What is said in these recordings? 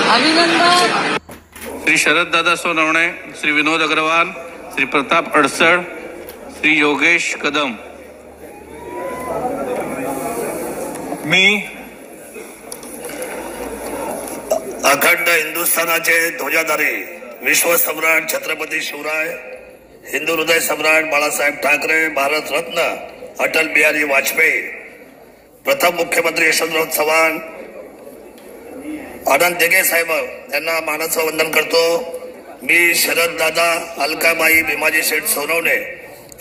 अभिनंदन। श्री शरददादा सोनवणे, श्री विनोद अग्रवाल, श्री प्रताप अडसड, श्री योगेश कदम। मी अखंड हिंदुस्थानाचे ध्वजाधारी विश्वसम्राट छत्रपती शिवराय, हिंदू हृदय सम्राट बाळासाहेब ठाकरे, भारत रत्न अटल बिहारी वाजपेयी, प्रथम मुख्यमंत्री यशवंतराव चव्हाण, आनंद दिघे साहेब यांना मानाचं वंदन करतो। मी शरददादा, अलकाबाई, भीमाजी शेठ सोनवणे,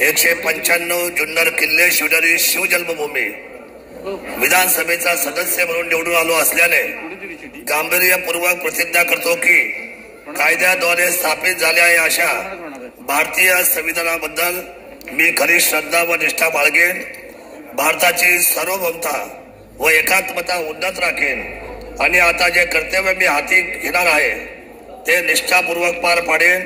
195 जुन्नर किल्ले शिवनेरी शिवजन्मभूमी विधानसभेचा सदस्य म्हणून निवडून आलो असल्याने गांभीर्यपूर्वक प्रतिज्ञा करतो की कायद्याद्वारे स्थापित झालेल्या अशा भारतीय संविधानाबद्दल मी खरी श्रद्धा व निष्ठा बाळगेन, भारताची सार्वभौमता व एकात्मता उन्नत राखेन आणि आता जे कर्तव्य मी हाती घेणार आहे ते निष्ठापूर्वक पार पाडेन।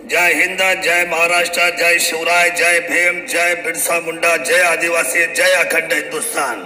जय हिंद, जय महाराष्ट्र, जय शिवराय, जय भीम, जय बिरसा मुंडा, जय आदिवासी, जय अखंड हिंदुस्तान।